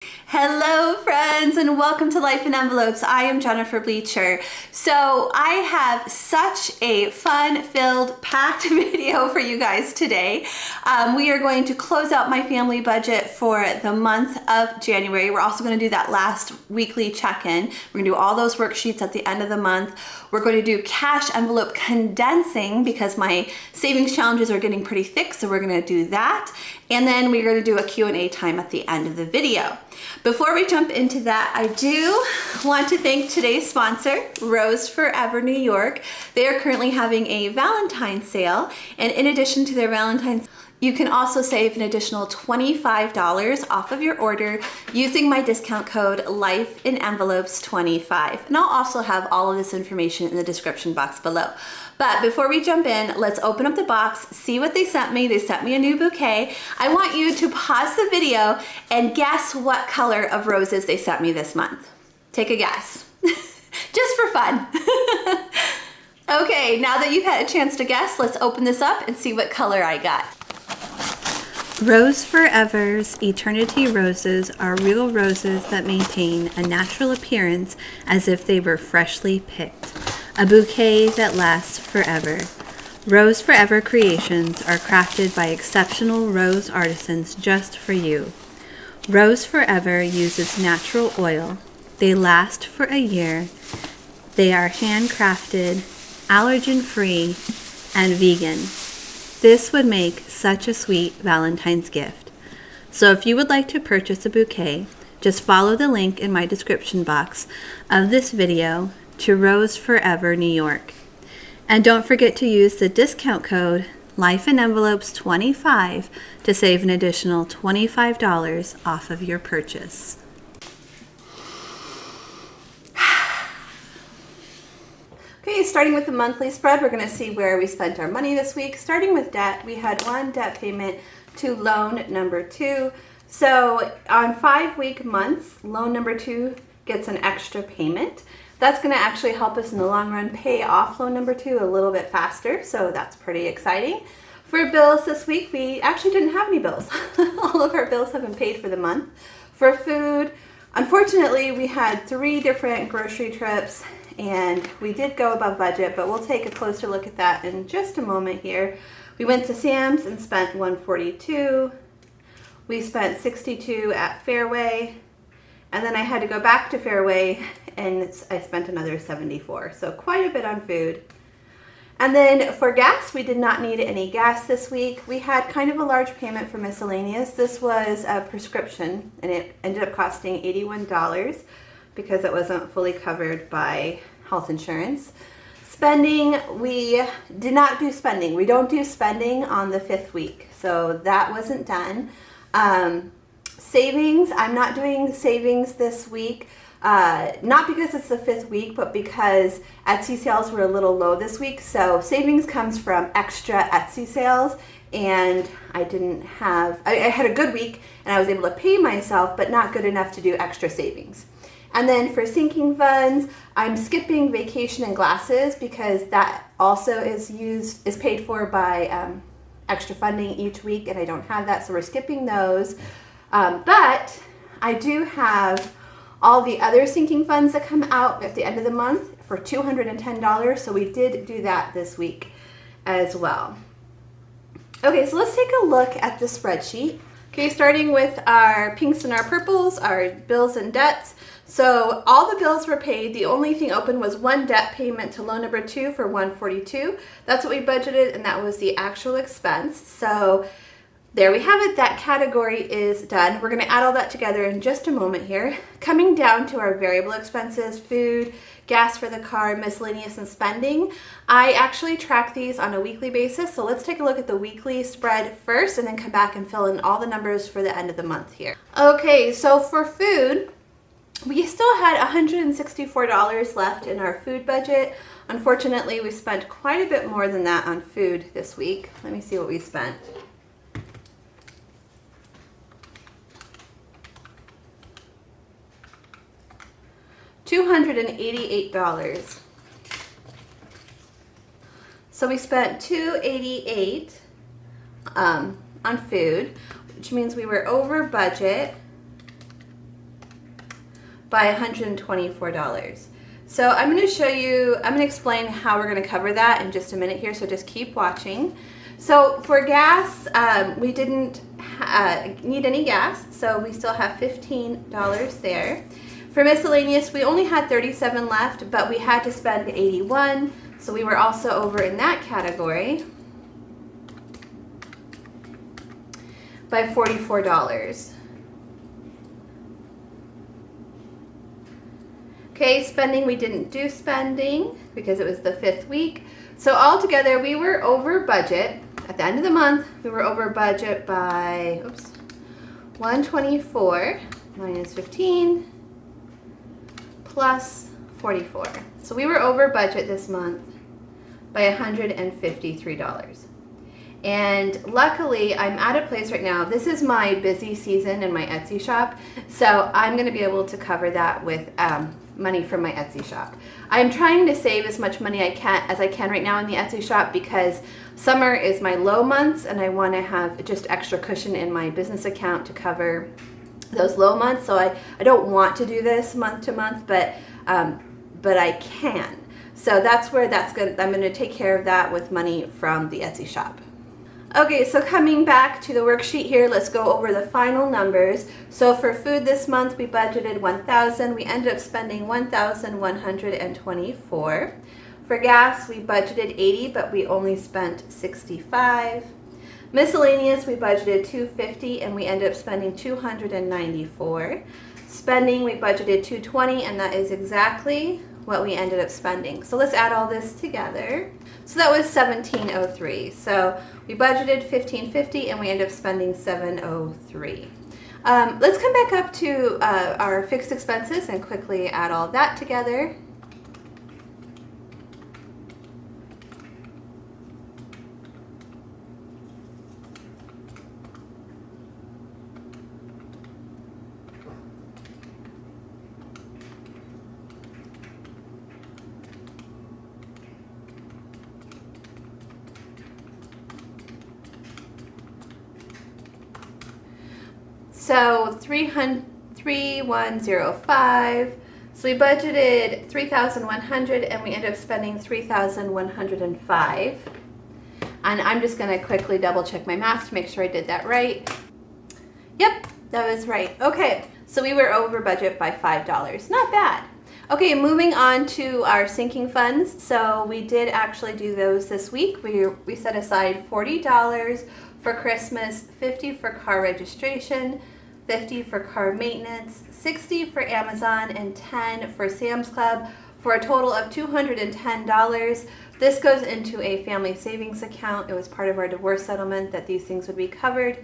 Hello friends and welcome to Life in Envelopes. I am Jennifer Bleecher. So I have such a fun-filled, packed video for you guys today. We are going to close out my family budget for the month of January. We're also going to do that last weekly check-in. We're going to do all those worksheets at the end of the month. We're going to do cash envelope condensing because my savings challenges are getting pretty thick, so we're going to do that. And then we're going to do a Q&A time at the end of the video. Before we jump into that, I do want to thank today's sponsor, Rose Forever New York. They are currently having a Valentine's sale, and in addition to their Valentine's, you can also save an additional $25 off of your order using my discount code LifeInEnvelopes25. And I'll also have all of this information in the description box below. But before we jump in, let's open up the box, see what they sent me. They sent me a new bouquet. I want you to pause the video and guess what color of roses they sent me this month. Take a guess, just for fun. Okay, now that you've had a chance to guess, let's open this up and see what color I got. Rose Forever's Eternity Roses are real roses that maintain a natural appearance as if they were freshly picked. A bouquet that lasts forever. Rose Forever creations are crafted by exceptional rose artisans just for you. Rose Forever uses natural oil. They last for a year. They are handcrafted, allergen-free, and vegan. This would make such a sweet Valentine's gift. So if you would like to purchase a bouquet, just follow the link in my description box of this video to Rose Forever New York. And don't forget to use the discount code LifeInEnvelopes25 to save an additional $25 off of your purchase. Okay, starting with the monthly spread, we're going to see where we spent our money this week. Starting with debt, we had one debt payment to loan number 2. So on 5-week months, loan number 2 gets an extra payment. That's going to actually help us in the long run pay off loan number 2 a little bit faster, so that's pretty exciting. For bills this week, we actually didn't have any bills. All of our bills have been paid for the month. For food, unfortunately, we had 3 different grocery trips, and we did go above budget, but we'll take a closer look at that in just a moment here. We went to Sam's and spent $142. We spent $62 at Fairway, and then I had to go back to Fairway and I spent another $74. So quite a bit on food. And then for gas, we did not need any gas this week. We had kind of a large payment for miscellaneous. This was a prescription and it ended up costing $81 because it wasn't fully covered by health insurance. Spending, we did not do spending. We don't do spending on the 5th week, so that wasn't done. Savings, I'm not doing savings this week, not because it's the 5th week, but because Etsy sales were a little low this week. So savings comes from extra Etsy sales, and I had a good week and I was able to pay myself, but not good enough to do extra savings. And then for sinking funds, I'm skipping vacation and glasses because that also is paid for by extra funding each week, and I don't have that, so we're skipping those. But I do have all the other sinking funds that come out at the end of the month for $210, so we did do that this week as well. Okay, so let's take a look at the spreadsheet. Okay, starting with our pinks and our purples, our bills and debts. So all the bills were paid. The only thing open was one debt payment to loan number 2 for $142. That's what we budgeted, and that was the actual expense. So there we have it. That category is done. We're going to add all that together in just a moment here. Coming down to our variable expenses, food, gas for the car, miscellaneous, and spending. I actually track these on a weekly basis. So let's take a look at the weekly spread first and then come back and fill in all the numbers for the end of the month here. Okay, so for food, we still had $164 left in our food budget. Unfortunately, we spent quite a bit more than that on food this week. Let me see what we spent. $288. So we spent $288 on food, which means we were over budget by $124. So I'm going to explain how we're going to cover that in just a minute here, so just keep watching. So for gas, we didn't need any gas, so we still have $15 there. For miscellaneous, we only had 37 left, but we had to spend 81, so we were also over in that category by $44. Okay, spending, we didn't do spending because it was the 5th week. So altogether, we were over budget. At the end of the month, we were over budget by, 124 minus 15 plus 44. So we were over budget this month by $153. And luckily, I'm at a place right now, this is my busy season in my Etsy shop, so I'm going to be able to cover that with money from my Etsy shop. I'm trying to save as much money as I can right now in the Etsy shop because summer is my low months and I want to have just extra cushion in my business account to cover those low months. So I don't want to do this month to month, but I can. So that's where I'm going to take care of that with money from the Etsy shop. Okay, so coming back to the worksheet here, let's go over the final numbers. So for food this month, we budgeted $1,000. We ended up spending $1,124. For gas, we budgeted $80, but we only spent $65. Miscellaneous, we budgeted $250, and we ended up spending $294. Spending, we budgeted $220, and that is exactly what we ended up spending. So let's add all this together. So that was $1,703. So we budgeted $1,550 and we ended up spending $703. Let's come back up to our fixed expenses and quickly add all that together. So 3105. So we budgeted $3,100 and we ended up spending $3,105. And I'm just going to quickly double check my math to make sure I did that right. Yep, that was right. Okay, so we were over budget by $5. Not bad. Okay, moving on to our sinking funds. So we did actually do those this week. We set aside $40 for Christmas, $50 for car registration, $50 for car maintenance, $60 for Amazon, and $10 for Sam's Club, for a total of $210. This goes into a family savings account. It was part of our divorce settlement that these things would be covered.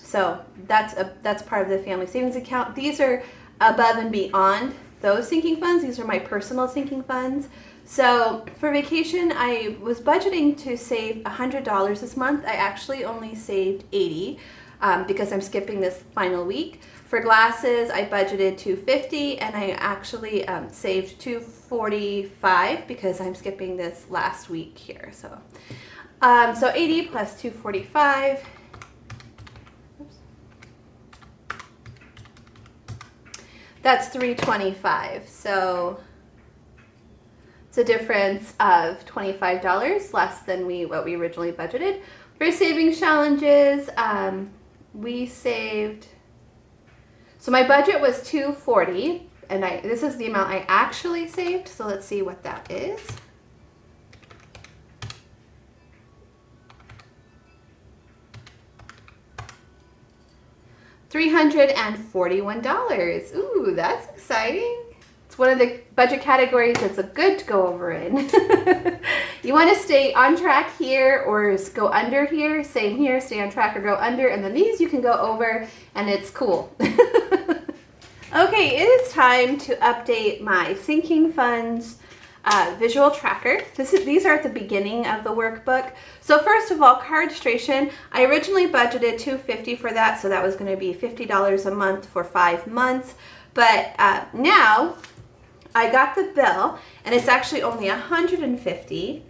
So that's part of the family savings account. These are above and beyond those sinking funds. These are my personal sinking funds. So for vacation, I was budgeting to save $100 this month. I actually only saved $80 because I'm skipping this final week. For glasses, I budgeted $250 and I actually saved $245 because I'm skipping this last week here. So 80 plus 245. Oops. That's $325. So it's a difference of $25 less than what we originally budgeted. For savings challenges, we saved, so my budget was $240, and this is the amount I actually saved, so let's see what that is. $341. Ooh, that's exciting. It's one of the budget categories that's good to go over in. You want to stay on track here or go under here, same here, stay on track or go under, and then these you can go over and it's cool. Okay, it is time to update my sinking funds visual tracker. These are at the beginning of the workbook. So first of all, car registration, I originally budgeted $250 for that, so that was going to be $50 a month for 5 months. But now I got the bill and it's actually only $150.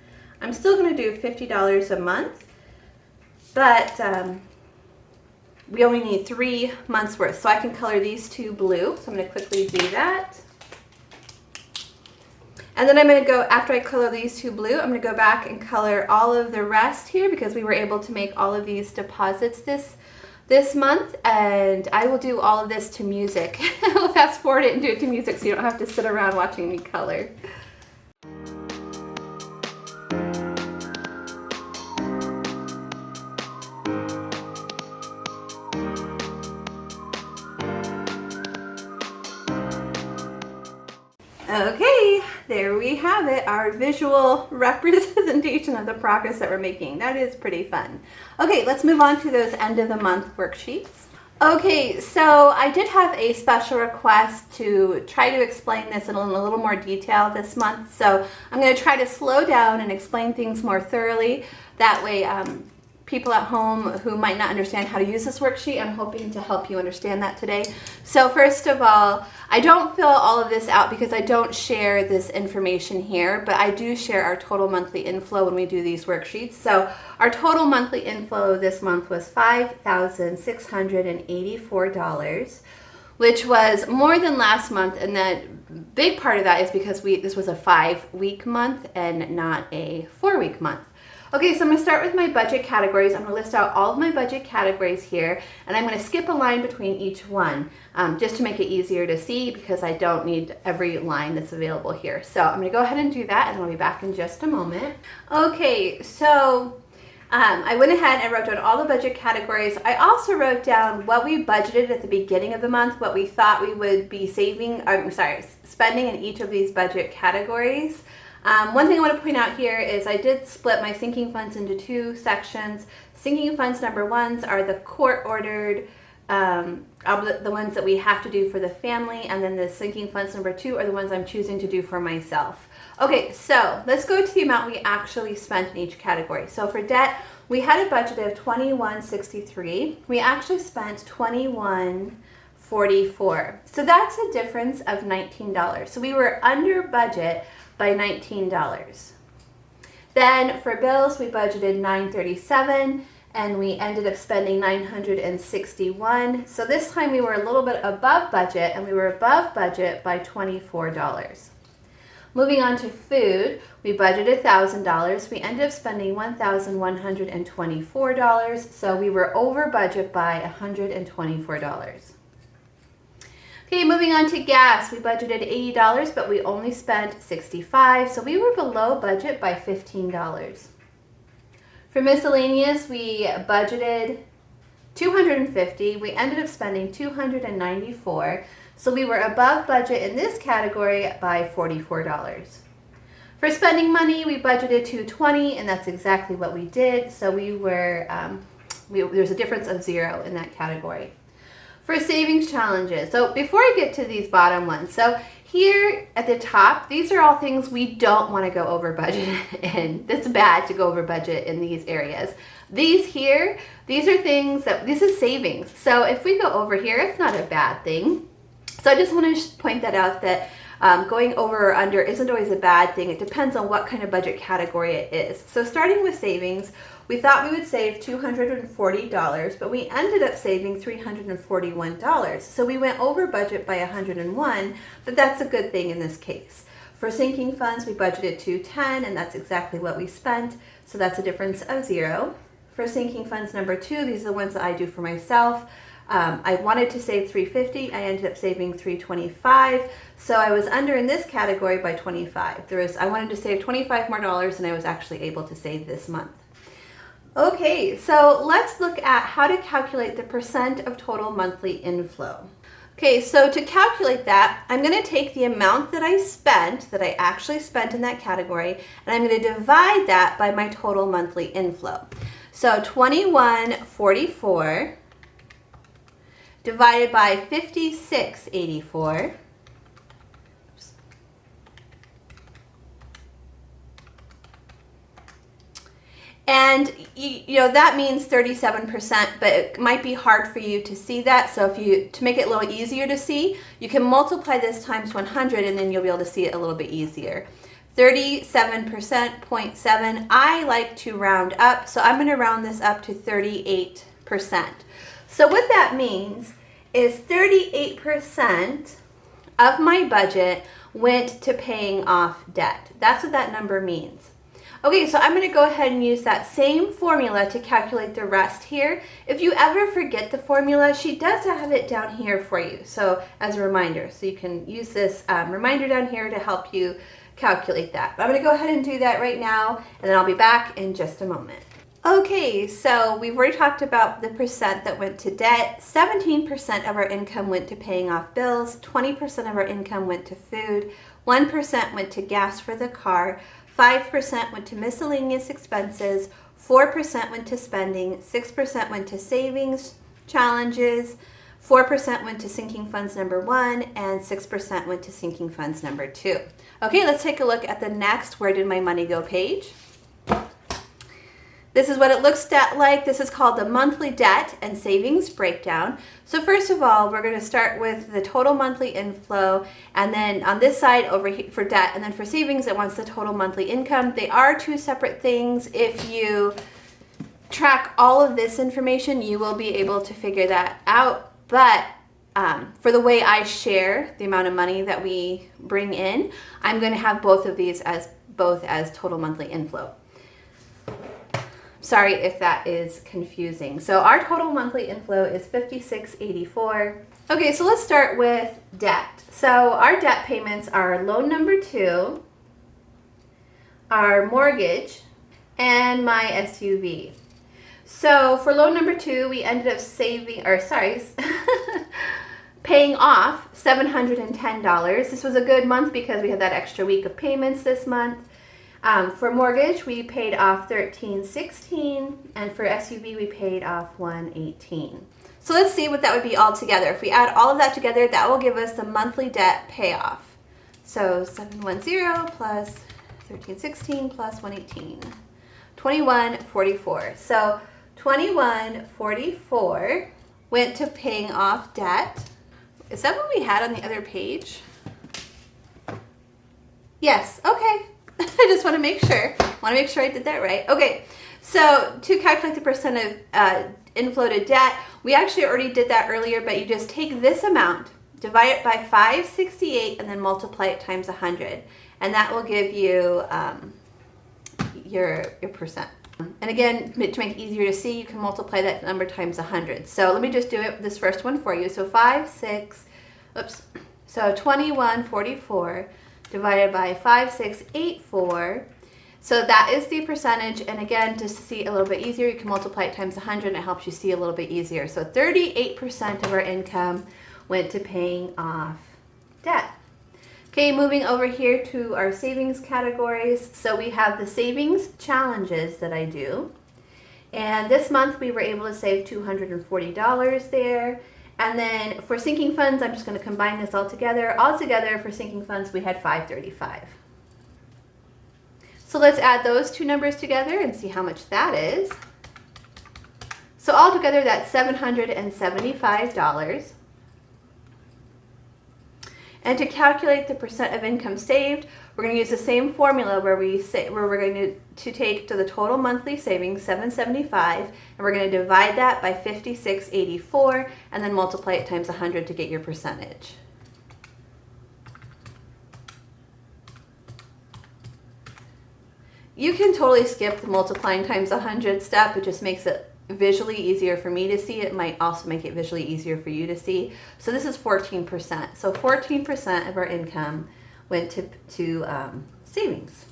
I'm still going to do $50 a month, but we only need 3 months worth. So I can color these two blue. So I'm going to quickly do that. And then I'm going to go, after I color these two blue, I'm going to go back and color all of the rest here because we were able to make all of these deposits this month. And I will do all of this to music. I'll fast forward it and do it to music so you don't have to sit around watching me color. Okay, there we have it, our visual representation of the progress that we're making. That is pretty fun. Okay, let's move on to those end of the month worksheets. Okay, so I did have a special request to try to explain this in a little more detail this month. So I'm going to try to slow down and explain things more thoroughly. That way, people at home who might not understand how to use this worksheet, I'm hoping to help you understand that today. So first of all, I don't fill all of this out because I don't share this information here, but I do share our total monthly inflow when we do these worksheets. So our total monthly inflow this month was $5,684, which was more than last month, and that big part of that is because this was a 5-week month and not a 4-week month. Okay, so I'm going to start with my budget categories. I'm going to list out all of my budget categories here, and I'm going to skip a line between each one just to make it easier to see because I don't need every line that's available here. So I'm going to go ahead and do that, and I'll be back in just a moment. Okay, so I went ahead and wrote down all the budget categories. I also wrote down what we budgeted at the beginning of the month, what we thought we would be spending in each of these budget categories. One thing I want to point out here is I did split my sinking funds into 2 sections. Sinking funds number 1s are the court-ordered, the ones that we have to do for the family, and then the sinking funds number 2 are the ones I'm choosing to do for myself. Okay, so let's go to the amount we actually spent in each category. So for debt, we had a budget of $21.63. We actually spent $21.44. So that's a difference of $19. So we were under budget by $19. Then for bills, we budgeted $937 and we ended up spending $961. So this time we were a little bit above budget, and we were above budget by $24. Moving on to food, we budgeted $1,000. We ended up spending $1,124. So we were over budget by $124. Okay, moving on to gas, we budgeted $80, but we only spent $65, so we were below budget by $15. For miscellaneous, we budgeted $250. We ended up spending $294, so we were above budget in this category by $44. For spending money, we budgeted $220, and that's exactly what we did, so we were there's a difference of 0 in that category. For savings challenges, so before I get to these bottom ones, so here at the top, these are all things we don't want to go over budget in. It's bad to go over budget in these areas. These here, these are things this is savings. So if we go over here, it's not a bad thing. So I just want to point that out, that going over or under isn't always a bad thing. It depends on what kind of budget category it is. So starting with savings, we thought we would save $240, but we ended up saving $341. So we went over budget by $101, but that's a good thing in this case. For sinking funds, we budgeted $210, and that's exactly what we spent. So that's a difference of 0. For sinking funds number 2, these are the ones that I do for myself. I wanted to save $350. I ended up saving $325. So I was under in this category by $25. I wanted to save $25 more, and I was actually able to save this month. Okay, so let's look at how to calculate the percent of total monthly inflow. Okay, so to calculate that, I'm going to take the amount that I actually spent in that category, and I'm going to divide that by my total monthly inflow. So $21.44 divided by $56.84. And you know that means 37%, but it might be hard for you to see that. So to make it a little easier to see, you can multiply this times 100, and then you'll be able to see it a little bit easier. 37%, 0.7. I like to round up, so I'm going to round this up to 38%. So what that means is 38% of my budget went to paying off debt. That's what that number means. Okay, so I'm going to go ahead and use that same formula to calculate the rest here. If you ever forget the formula, she does have it down here for you, so as a reminder. So you can use this reminder down here to help you calculate that. But I'm going to go ahead and do that right now, and then I'll be back in just a moment. Okay, so we've already talked about the percent that went to debt. 17% of our income went to paying off bills, 20% of our income went to food, 1% went to gas for the car, 5% went to miscellaneous expenses, 4% went to spending, 6% went to savings challenges, 4% went to sinking funds number 1, and 6% went to sinking funds number 2. Okay, let's take a look at the next Where Did My Money Go page. This is what it looks like. This is called the monthly debt and savings breakdown. So first of all, we're going to start with the total monthly inflow, and then on this side over here for debt, and then for savings it wants the total monthly income. They are two separate things. If you track all of this information, you will be able to figure that out. But for the way I share the amount of money that we bring in, I'm going to have both of these as total monthly inflow. Sorry if that is confusing. So our total monthly inflow is $56.84. Okay, so let's start with debt. So our debt payments are loan number 2, our mortgage, and my SUV. So for loan number 2, we ended up paying off $710. This was a good month because we had that extra week of payments this month. For mortgage, we paid off $1,316, and for SUV, we paid off $118. So let's see what that would be all together. If we add all of that together, that will give us the monthly debt payoff. So 710 plus 1316 plus 118, 2144. So 2144 went to paying off debt. Is that what we had on the other page? Yes, okay. I just want to make sure. I did that right. Okay, so to calculate the percent of inflow to debt, we actually already did that earlier, but you just take this amount, divide it by 568, and then multiply it times 100. And that will give you your percent. And again, to make it easier to see, you can multiply that number times 100. So let me just do it, this first one for you. So 2144 divided by 5684. So that is the percentage. And again, just to see a little bit easier, you can multiply it times 100 and it helps you see a little bit easier. So 38% of our income went to paying off debt. Okay, moving over here to our savings categories. So we have the savings challenges that I do. And this month we were able to save $240 there. And then for sinking funds, I'm just going to combine this all together. Altogether for sinking funds, we had $535. So let's add those two numbers together and see how much that is. So altogether, that's $775. And to calculate the percent of income saved, we're going to use the same formula where we're going to take to the total monthly savings, $775, and we're going to divide that by 5684 and then multiply it times 100 to get your percentage. You can totally skip the multiplying times 100 step. It just makes it visually easier for me to see. It might also make it visually easier for you to see. So this is 14%. So 14% of our income went to savings.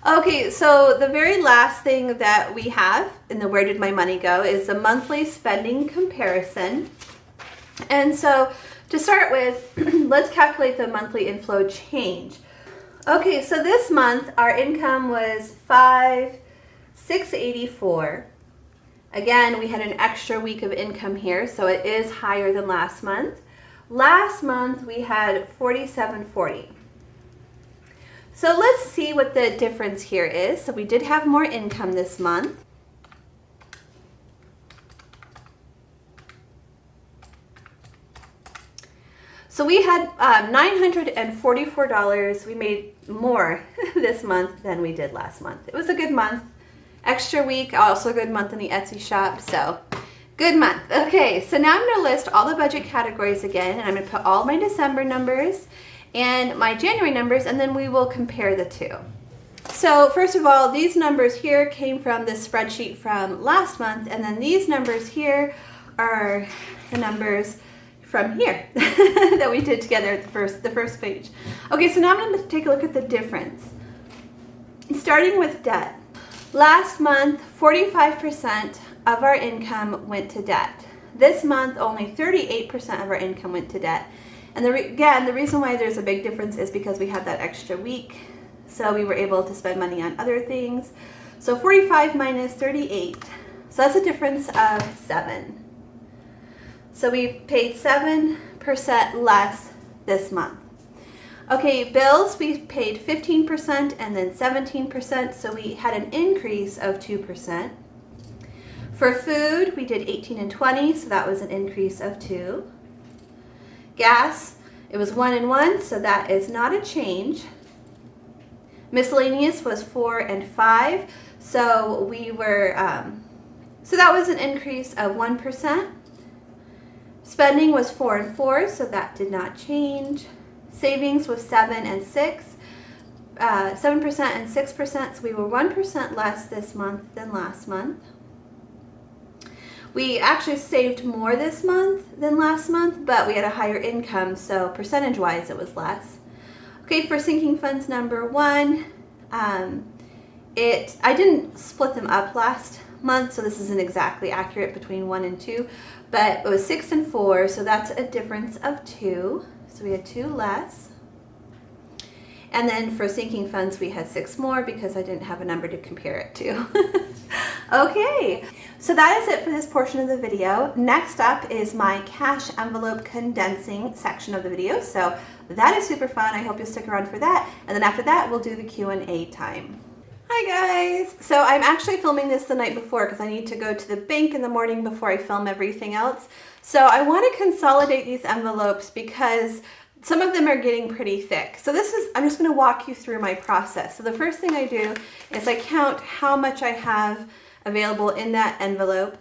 Okay, so the very last thing that we have in the Where Did My Money Go is the monthly spending comparison. And so to start with, let's calculate the monthly inflow change. Okay, so this month our income was $5,684. Again, we had an extra week of income here, so it is higher than last month. Last month we had $4,740. So let's see what the difference here is. So we did have more income this month. So we had $944. We made more this month than we did last month. It was a good month. Extra week, also a good month in the Etsy shop. So Good month. Okay, so now I'm going to list all the budget categories again, and I'm going to put all my December numbers and my January numbers, and then we will compare the two. So first of all, these numbers here came from the spreadsheet from last month, and then these numbers here are the numbers from here that we did together at the first page. Okay, so now I'm going to take a look at the difference. Starting with debt. Last month, 45% of our income went to debt. This month, only 38% of our income went to debt. And again, the reason why there's a big difference is because we had that extra week, so we were able to spend money on other things. So 45 minus 38, so that's a difference of 7. So we paid 7% less this month. Okay, bills, we paid 15% and then 17%, so we had an increase of 2%. For food, we did 18 and 20, so that was an increase of 2. Gas, it was 1 and 1, so that is not a change. Miscellaneous was 4 and 5, so we were, so that was an increase of 1%. Spending was 4 and 4, so that did not change. Savings was 7 and 6, 7% and 6%, so we were 1% less this month than last month. We actually saved more this month than last month, but we had a higher income, so percentage-wise it was less. Okay, for sinking funds number 1, I didn't split them up last month, so this isn't exactly accurate between 1 and 2, but it was 6 and 4, so that's a difference of 2, so we had 2 less. And then for sinking funds, we had 6 more because I didn't have a number to compare it to. Okay, so that is it for this portion of the video. Next up is my cash envelope condensing section of the video. So that is super fun. I hope you'll stick around for that. And then after that, we'll do the Q&A time. Hi guys! So I'm actually filming this the night before because I need to go to the bank in the morning before I film everything else. So I want to consolidate these envelopes because some of them are getting pretty thick. So I'm just going to walk you through my process. So the first thing I do is I count how much I have available in that envelope.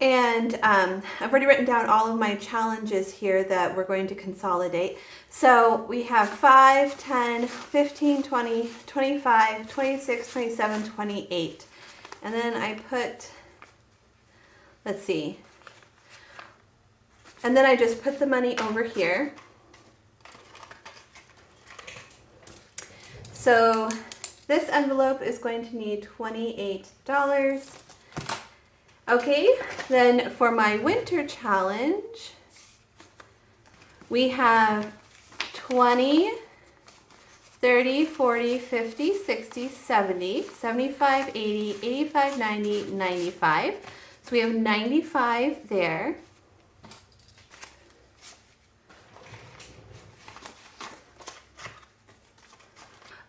And I've already written down all of my challenges here that we're going to consolidate. So we have 5, 10, 15, 20, 25, 26, 27, 28. And then I put, let's see. And then I just put the money over here. So this envelope is going to need $28. Okay, then for my winter challenge, we have 20, 30, 40, 50, 60, 70, 75, 80, 85, 90, 95. So we have 95 there.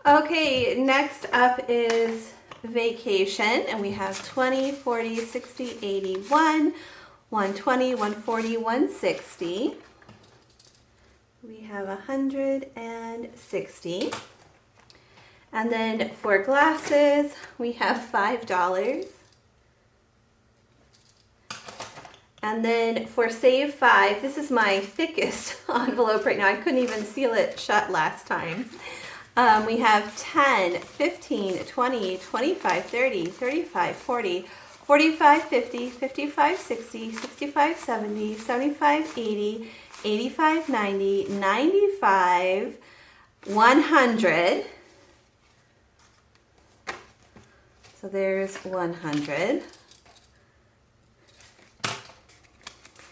Okay, next up is vacation, and we have 20, 40, 60, 81, 120, 140, 160. We have 160. And then for glasses, we have $5. And then for Save 5, this is my thickest envelope right now. I couldn't even seal it shut last time. We have 10, 15, 20, 25, 30, 35, 40, 45, 50, 55, 60, 65, 70, 75, 80, 85, 90, 95, 100. So there's 100.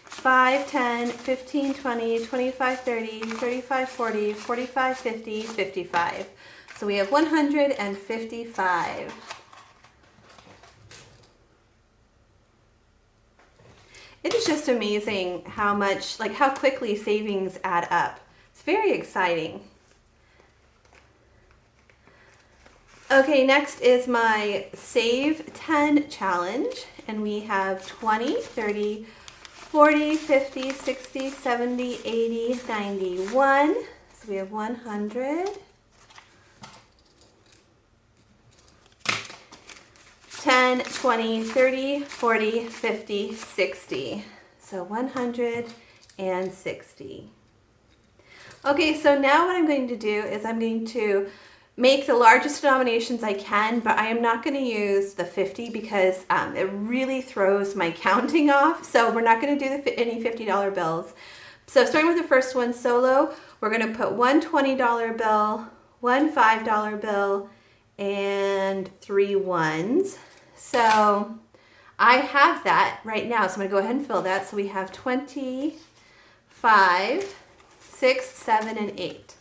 5, 10, 15, 20, 25, 30, 35, 40, 45, 50, 55. So we have 155. It is just amazing how much, how quickly savings add up. It's very exciting. Okay, next is my Save 10 challenge, and we have 20, 30, 40, 50, 60, 70, 80, 91. So we have 100. 10, 20, 30, 40, 50, 60. So 160. Okay, so now what I'm going to do is I'm going to make the largest denominations I can, but I am not going to use the 50 because it really throws my counting off. So we're not going to do any $50 bills. So starting with the first one, solo, we're going to put one $20 bill, one $5 bill, and 3 ones. So I have that right now, so I'm going to go ahead and fill that. So we have 20, 5, 6, 7, and 8.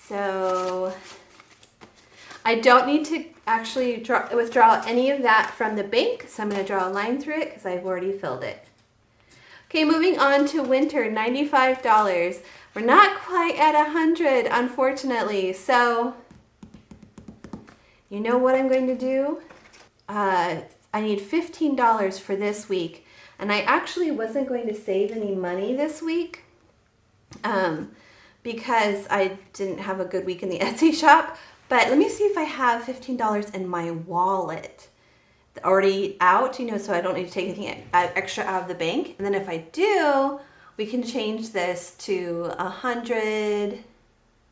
So I don't need to actually withdraw any of that from the bank, so I'm going to draw a line through it because I've already filled it. Okay, moving on to winter, $95. We're not quite at 100, unfortunately. So you know what I'm going to do? I need $15 for this week, and I actually wasn't going to save any money this week because I didn't have a good week in the Etsy shop. But let me see if I have $15 in my wallet already out, so I don't need to take anything extra out of the bank. And then if I do, we can change this to 100.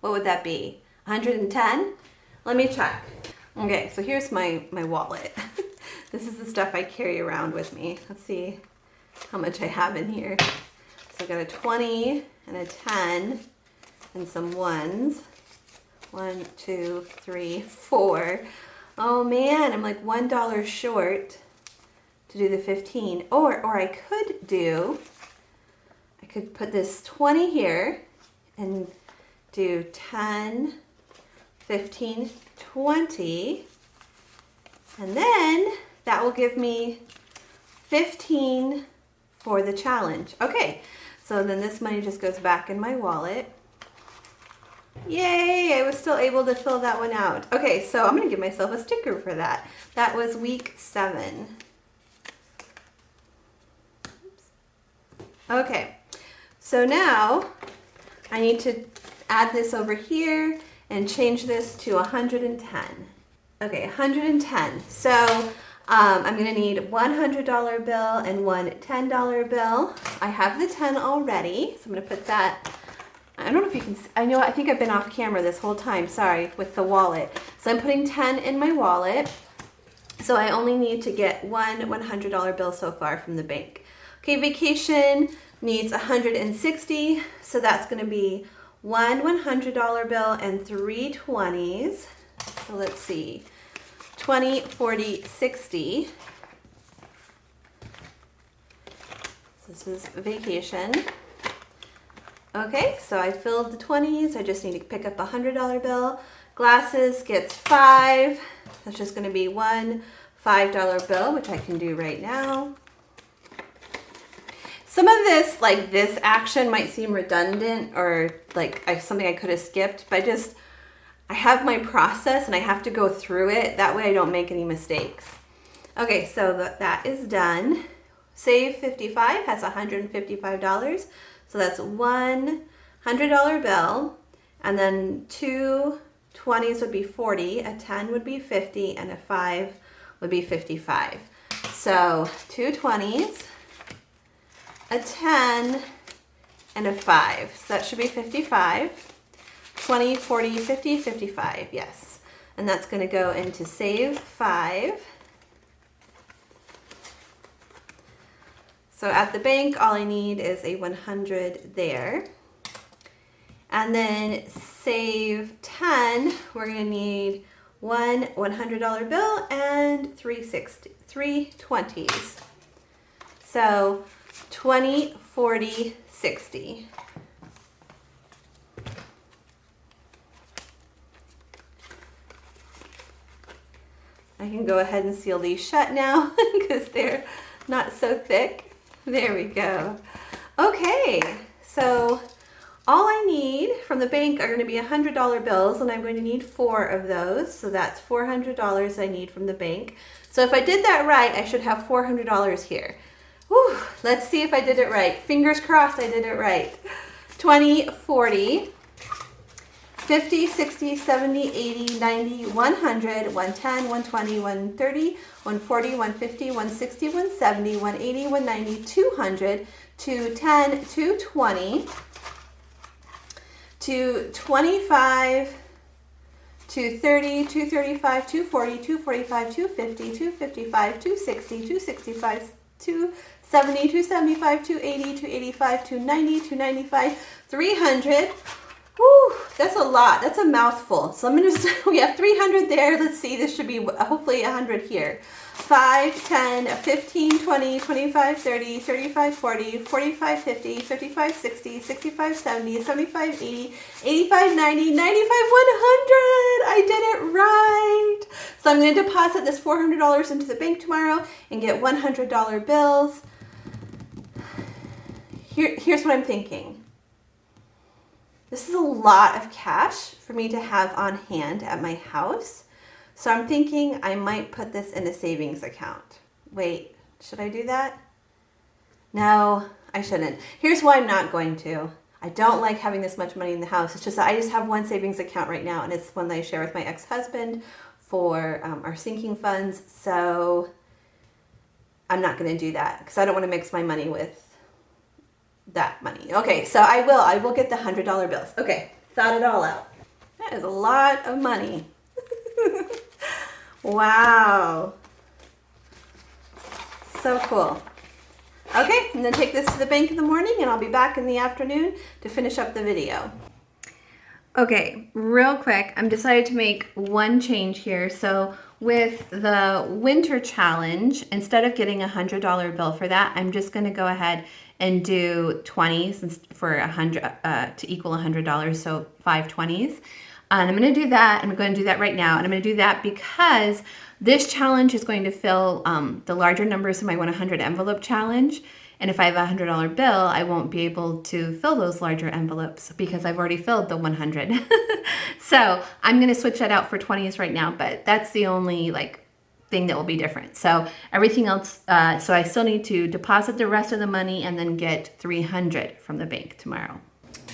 What would that be? 110? Let me check. Okay, so here's my wallet. This is the stuff I carry around with me. Let's see how much I have in here. So I got a 20 and a 10 and some ones. 1, 2, 3, 4. Oh man, I'm like $1 short to do the 15. Or I could put this 20 here and do 10, 15, 20. And then that will give me 15 for the challenge. Okay, so then this money just goes back in my wallet. Yay, I was still able to fill that one out. Okay, so I'm gonna give myself a sticker for that. That was week 7. Oops. Okay, so now I need to add this over here and change this to 110. Okay, 110. So I'm gonna need one $100 bill and one $10 bill. I have the 10 already, so I'm gonna put that. I don't know if you can see, I think I've been off camera this whole time, sorry, with the wallet. So I'm putting 10 in my wallet. So I only need to get one $100 bill so far from the bank. Okay, vacation needs 160. So that's gonna be one $100 bill and 3 20s. So let's see, 20, 40, 60. So this is vacation. Okay, so I filled the 20s. I just need to pick up a $100 bill. Glasses gets 5. That's just going to be one $5 bill, which I can do right now. Some of this, like this action, might seem redundant or like something I could have skipped, but I have my process and I have to go through it. That way I don't make any mistakes. Okay, so that is done. Save 55 has $155. So that's one $100 bill, and then 2 20s would be 40, a 10 would be 50, and a 5 would be 55. So 2 20s, a 10, and a 5. So that should be 55. 20, 40, 50, 55, yes. And that's going to go into save 5. So at the bank, all I need is a 100 there. And then save 10, we're gonna need one $100 bill and 3 20s. So 20, 40, 60. I can go ahead and seal these shut now because they're not so thick. There we go. Okay, so all I need from the bank are going to be $100 bills, and I'm going to need 4 of those. So that's $400 I need from the bank. So if I did that right, I should have $400 here. Whew, let's see if I did it right. Fingers crossed I did it right. 20, 40. 50, 60, 70, 80, 90, 100, 110, 120, 130, 140, 150, 160, 170, 180, 190, 200, 210, 220, 225, 230, 235, 240, 245, 250, 255, 260, 265, 270, 275, 280, 285, 290, 295, 300. Whew, that's a lot. That's a mouthful. So I'm going to just, we have 300 there. Let's see, this should be hopefully 100 here. 5, 10, 15, 20, 25, 30, 35, 40, 45, 50, 55, 60, 65, 70, 75, 80, 85, 90, 95, 100. I did it right. So I'm going to deposit this $400 into the bank tomorrow and get $100 bills. Here's what I'm thinking. This is a lot of cash for me to have on hand at my house. So I'm thinking I might put this in a savings account. Wait, should I do that? No, I shouldn't. Here's why I'm not going to. I don't like having this much money in the house. It's just that I just have one savings account right now, and it's one that I share with my ex-husband for our sinking funds. So I'm not going to do that because I don't want to mix my money with that money. Okay, so I will get the $100 bills. Okay, thought it all out. That is a lot of money. Wow. So cool. Okay, I'm gonna take this to the bank in the morning and I'll be back in the afternoon to finish up the video. Okay, real quick, I'm decided to make one change here. So with the winter challenge, instead of getting a $100 bill for that, I'm just gonna go ahead and do 20s for 100 to equal $100, so 5 20s. And I'm going to do that. I'm going to do that right now. And I'm going to do that because this challenge is going to fill the larger numbers in my 100 envelope challenge. And if I have a $100 bill, I won't be able to fill those larger envelopes because I've already filled the 100. So I'm going to switch that out for 20s right now, but that's the only thing that will be different. So everything else, so I still need to deposit the rest of the money and then get 300 from the bank tomorrow.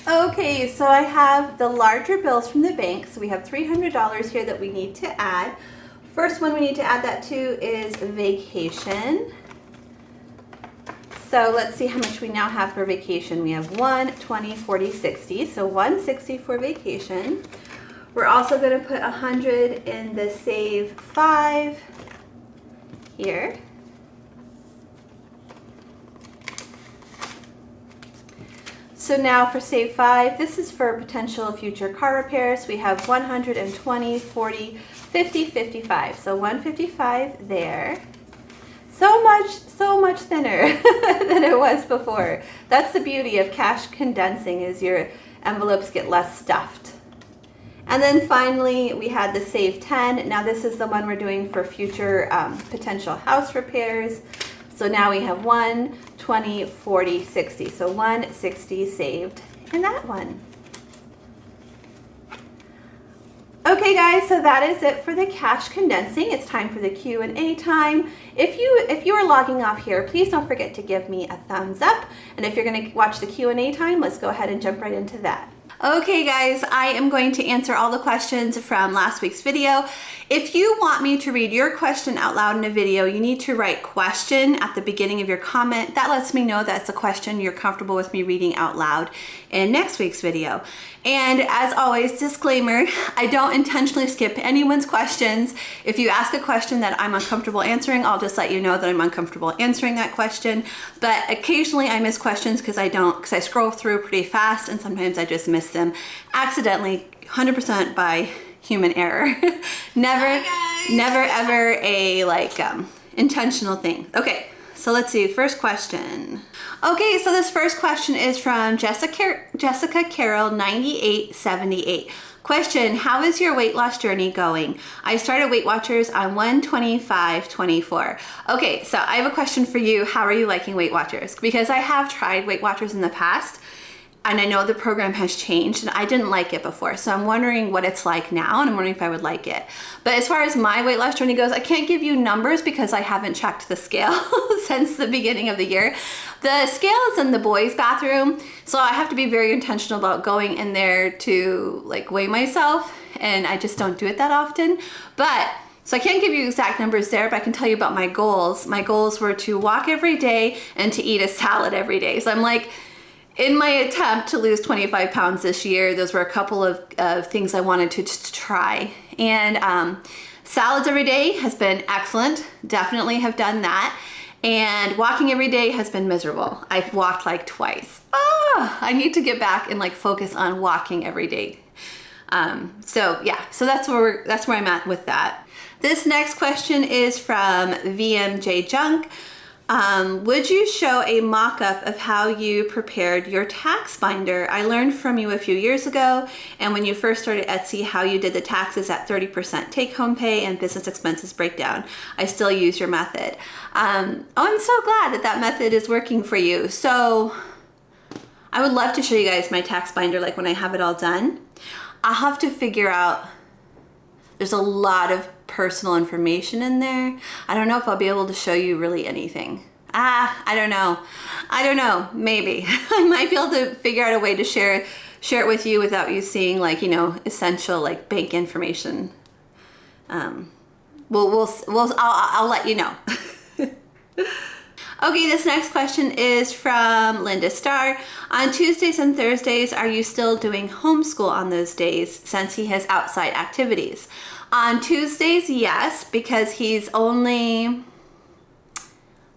Okay, so I have the larger bills from the bank. So we have $300 here that we need to add. First one we need to add that to is vacation. So let's see how much we now have for vacation. We have 1, 20, 40, 60. So 160 for vacation. We're also going to put 100 in the save 5 here. So now for save 5, this is for potential future car repairs. We have 120, 40, 50, 55. So 155 there. So much thinner than it was before. That's the beauty of cash condensing, is your envelopes get less stuffed. And then finally, we had the save 10. Now this is the one we're doing for future potential house repairs. So now we have 1, 20, 40, 60. So 160 saved in that one. Okay guys, so that is it for the cash condensing. It's time for the Q&A time. If you are logging off here, please don't forget to give me a thumbs up. And if you're going to watch the Q&A time, let's go ahead and jump right into that. Okay guys, I am going to answer all the questions from last week's video. If you want me to read your question out loud in a video, you need to write question at the beginning of your comment. That lets me know that's a question you're comfortable with me reading out loud in next week's video. And as always, disclaimer, I don't intentionally skip anyone's questions. If you ask a question that I'm uncomfortable answering, I'll just let you know that I'm uncomfortable answering that question. But occasionally I miss questions because I scroll through pretty fast and sometimes I just miss them accidentally, 100% by human error. Never ever a intentional thing. Okay, so let's see, first question. Okay, so this first question is from Jessica Carroll 9878. Question, how is your weight loss journey going? I started Weight Watchers on 1/25/24. Okay, so I have a question for you. How are you liking Weight Watchers? Because I have tried Weight Watchers in the past, and I know the program has changed, and I didn't like it before. So I'm wondering what it's like now, and I'm wondering if I would like it. But as far as my weight loss journey goes, I can't give you numbers because I haven't checked the scale since the beginning of the year. The scale is in the boys' bathroom, so I have to be very intentional about going in there to like weigh myself, and I just don't do it that often. But so I can't give you exact numbers there, but I can tell you about my goals. My goals were to walk every day and to eat a salad every day. So I'm like, in my attempt to lose 25 pounds this year, those were a couple of things I wanted to just try. And salads every day has been excellent. Definitely have done that. And walking every day has been miserable. I've walked like twice. I need to get back and like focus on walking every day. So yeah, so that's where I'm at with that. This next question is from VMJ Junk. Would you show a mock-up of how you prepared your tax binder? I learned from you a few years ago, and when you first started Etsy, how you did the taxes at 30% take-home pay and business expenses breakdown. I still use your method. I'm so glad that method is working for you. So I would love to show you guys my tax binder, like when I have it all done. I'll have to figure out, there's a lot of personal information in there. I don't know if I'll be able to show you really anything. I don't know. Maybe. I might be able to figure out a way to share it with you without you seeing like, you know, essential like bank information. I'll let you know. Okay, this next question is from Linda Starr. On Tuesdays and Thursdays, are you still doing homeschool on those days since he has outside activities? On Tuesdays, yes, because he's only,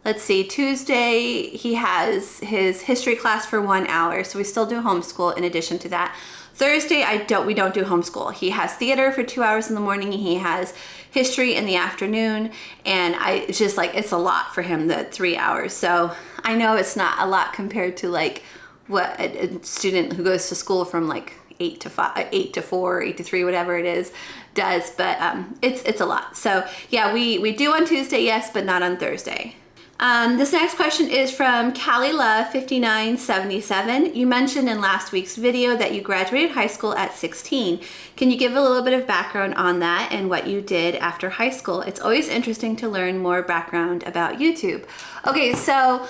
let's see, Tuesday he has his history class for 1 hour, so we still do homeschool in addition to that. Thursday, we don't do homeschool. He has theater for 2 hours in the morning. He has history in the afternoon, and it's just like, it's a lot for him, the 3 hours. So I know it's not a lot compared to like what a student who goes to school from like 8 to 5, 8 to 4, 8 to 3, whatever it is, does, but it's a lot. So yeah, we do on Tuesday, yes, but not on Thursday. This next question is from Kalila5977. You mentioned in last week's video that you graduated high school at 16. Can you give a little bit of background on that and what you did after high school? It's always interesting to learn more background about YouTube. Okay, so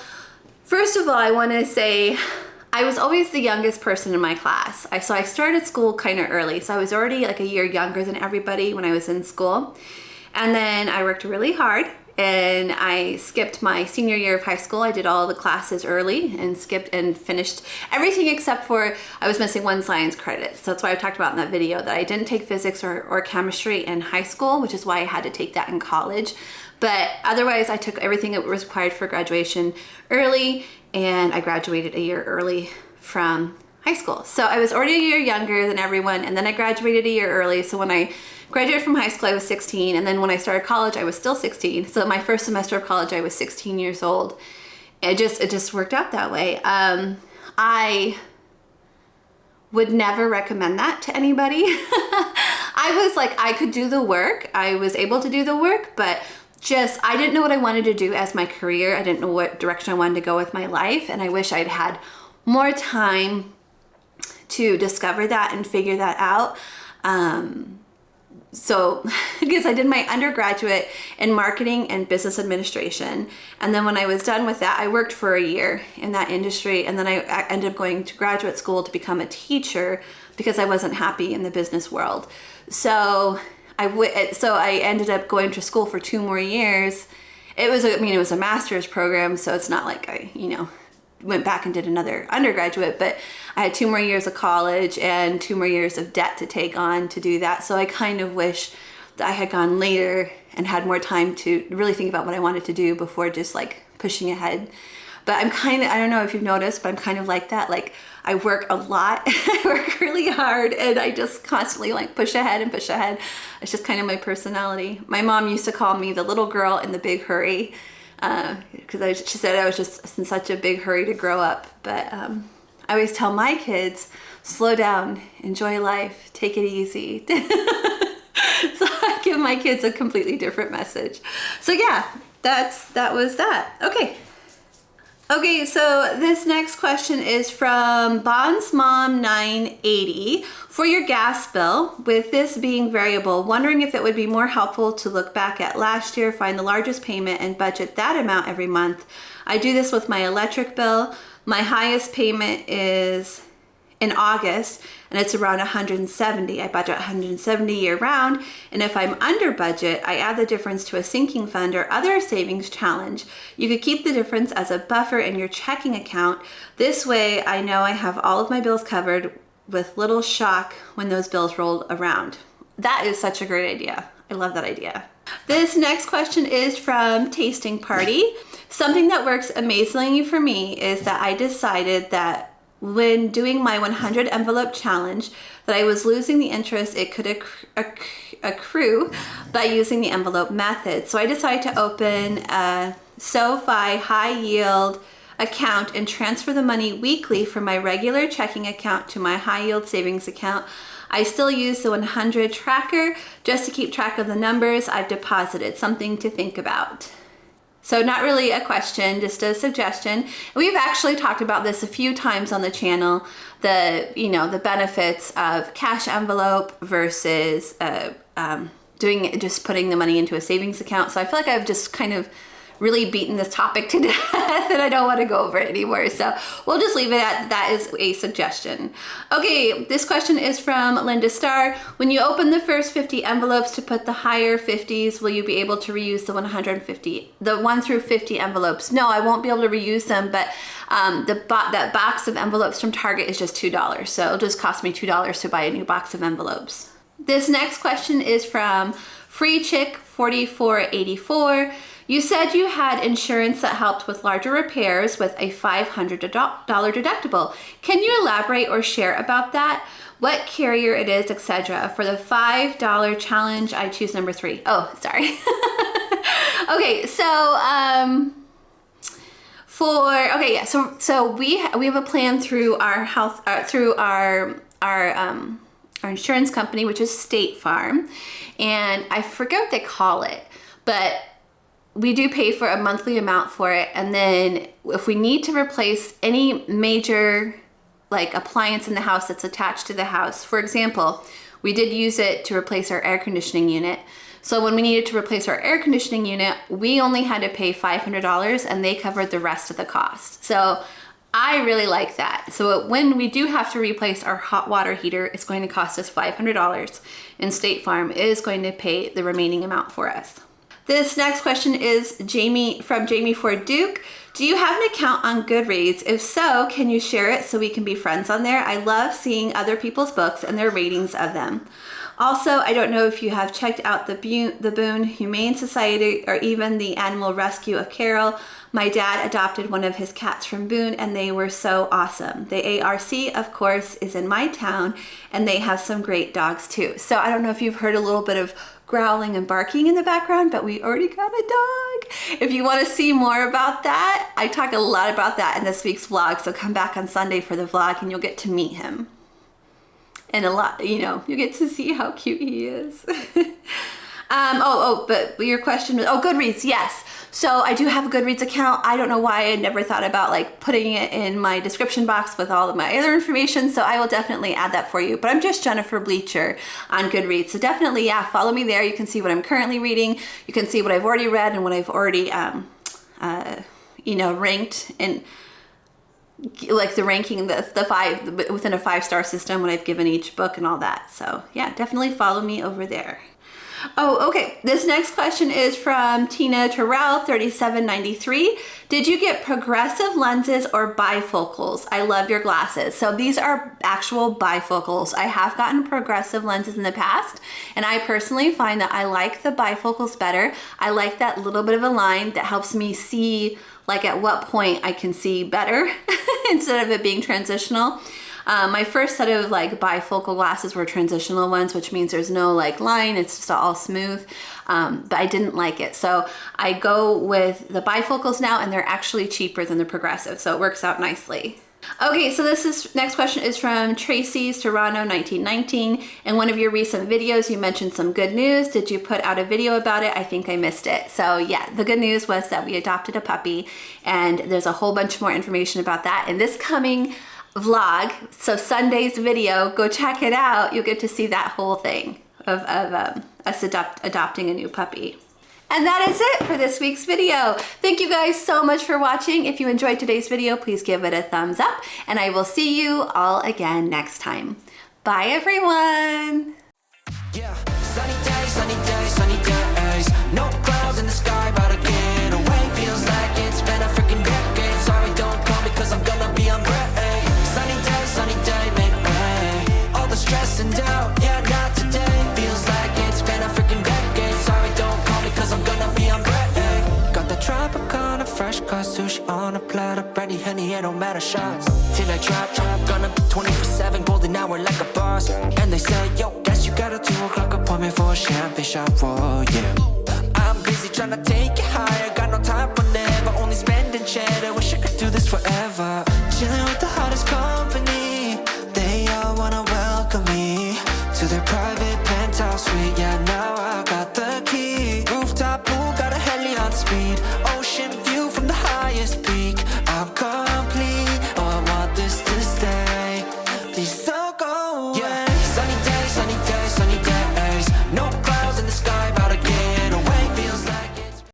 first of all, I want to say I was always the youngest person in my class. So I started school kind of early. So I was already like a year younger than everybody when I was in school. And then I worked really hard. And I skipped my senior year of high school. I did all the classes early and skipped and finished everything except for I was missing one science credit. So that's why I talked about in that video that I didn't take physics or chemistry in high school, which is why I had to take that in college. But otherwise, I took everything that was required for graduation early, and I graduated a year early from high school. So I was already a year younger than everyone, and then I graduated a year early. So when I graduated from high school, I was 16, and then when I started college, I was still 16. So my first semester of college, I was 16 years old. It just worked out that way. I would never recommend that to anybody. I was like, I could do the work. I was able to do the work, but I didn't know what I wanted to do as my career. I didn't know what direction I wanted to go with my life, and I wish I'd had more time to discover that and figure that out. So, because I did my undergraduate in marketing and business administration, and then when I was done with that, I worked for a year in that industry, and then I ended up going to graduate school to become a teacher because I wasn't happy in the business world. So I ended up going to school for 2 more years. It was a master's program, so it's not like I, went back and did another undergraduate, but I had 2 more years of college and 2 more years of debt to take on to do that. So I kind of wish that I had gone later and had more time to really think about what I wanted to do before just like pushing ahead. But I don't know if you've noticed, but I'm kind of like that. Like I work a lot, I work really hard, and I just constantly like push ahead and push ahead. It's just kind of my personality. My mom used to call me the little girl in the big hurry, because she said I was just in such a big hurry to grow up. But I always tell my kids, slow down, enjoy life, take it easy. So I give my kids a completely different message. So yeah, that was that. Okay. Okay, so this next question is from BondsMom980. For your gas bill, with this being variable, wondering if it would be more helpful to look back at last year, find the largest payment, and budget that amount every month. I do this with my electric bill. My highest payment is in August, and it's around 170. I budget 170 year round, and if I'm under budget, I add the difference to a sinking fund or other savings challenge. You could keep the difference as a buffer in your checking account. This way, I know I have all of my bills covered with little shock when those bills roll around. That is such a great idea. I love that idea. This next question is from Tasting Party. Something that works amazingly for me is that I decided that when doing my 100 envelope challenge that I was losing the interest it could accrue by using the envelope method. So I decided to open a SoFi high yield account and transfer the money weekly from my regular checking account to my high yield savings account. I still use the 100 tracker just to keep track of the numbers I've deposited. Something to think about. So not really a question, just a suggestion. We've actually talked about this a few times on the channel, the benefits of cash envelope versus just putting the money into a savings account. So I feel like I've just kind of really beaten this topic to death and I don't want to go over it anymore. So we'll just leave it at that is a suggestion. Okay, this question is from Linda Starr. When you open the first 50 envelopes to put the higher 50s, will you be able to reuse the 1 through 50 envelopes? No, I won't be able to reuse them, but that box of envelopes from Target is just $2. So it'll just cost me $2 to buy a new box of envelopes. This next question is from Free Chick 4484. You said you had insurance that helped with larger repairs with a $500 deductible. Can you elaborate or share about that? What carrier it is, etc. For the $5 challenge, I choose number 3. Oh, sorry. Okay, so we have a plan through our health through our insurance company, which is State Farm, and I forget what they call it, but we do pay for a monthly amount for it, and then if we need to replace any major appliance in the house that's attached to the house, for example, we did use it to replace our air conditioning unit. So when we needed to replace our air conditioning unit, we only had to pay $500 and they covered the rest of the cost. So I really like that. So when we do have to replace our hot water heater, it's going to cost us $500 and State Farm is going to pay the remaining amount for us. This next question is from Jamie Ford Duke. Do you have an account on Goodreads? If so, can you share it so we can be friends on there? I love seeing other people's books and their ratings of them. Also, I don't know if you have checked out the Boone Humane Society or even the Animal Rescue of Carroll. My dad adopted one of his cats from Boone and they were so awesome. The ARC, of course, is in my town and they have some great dogs too. So I don't know if you've heard a little bit of growling and barking in the background, but we already got a dog. If you want to see more about that, I talk a lot about that in this week's vlog, so come back on Sunday for the vlog and you'll get to meet him. And you get to see how cute he is. But your question was, Goodreads, yes. So I do have a Goodreads account. I don't know why I never thought about putting it in my description box with all of my other information. So I will definitely add that for you. But I'm just Jennifer Bleecher on Goodreads. So definitely, follow me there. You can see what I'm currently reading. You can see what I've already read and what I've already, ranked and the ranking, the 5 within a 5-star system, what I've given each book and all that. So yeah, definitely follow me over there. Oh, okay. This next question is from Tina Terrell, 3793. Did you get progressive lenses or bifocals? I love your glasses. So these are actual bifocals. I have gotten progressive lenses in the past, and I personally find that I like the bifocals better. I like that little bit of a line that helps me see at what point I can see better instead of it being transitional. My first set of bifocal glasses were transitional ones, which means there's no line, it's just all smooth, but I didn't like it. So I go with the bifocals now and they're actually cheaper than the progressive, so it works out nicely. Okay, so next question is from Tracy's Toronto 1919. In one of your recent videos, you mentioned some good news. Did you put out a video about it? I think I missed it. So yeah, the good news was that we adopted a puppy, and there's a whole bunch more information about that in this coming vlog. So Sunday's video, go check it out. You'll get to see that whole thing of us adopting a new puppy. And that is it for this week's video. Thank you guys so much for watching. If you enjoyed today's video, please give it a thumbs up, and I will see you all again next time. Bye, everyone. Yeah, sunny days, sunny days, sunny days. No clouds in the sky, but I get away. Feels like it's been a freaking decade. Sorry, don't call me, cause I'm gonna be on break. Sunny day, make way. All the stress and doubt, yeah, not today. Feels like it's been a freaking decade. Sorry, don't call me, cause I'm gonna be on break. Got the Tropicana, fresh cut sushi on a platter. Brandy, honey, it don't matter, shots till I drop. Gonna be 24/7, golden hour like a boss. And they say, yo, guess you got a 2 o'clock appointment for a champagne shot, whoa, yeah. I'm busy trying to take it higher. Got no time for never, only spending cheddar. Wish I could do this forever. Chilling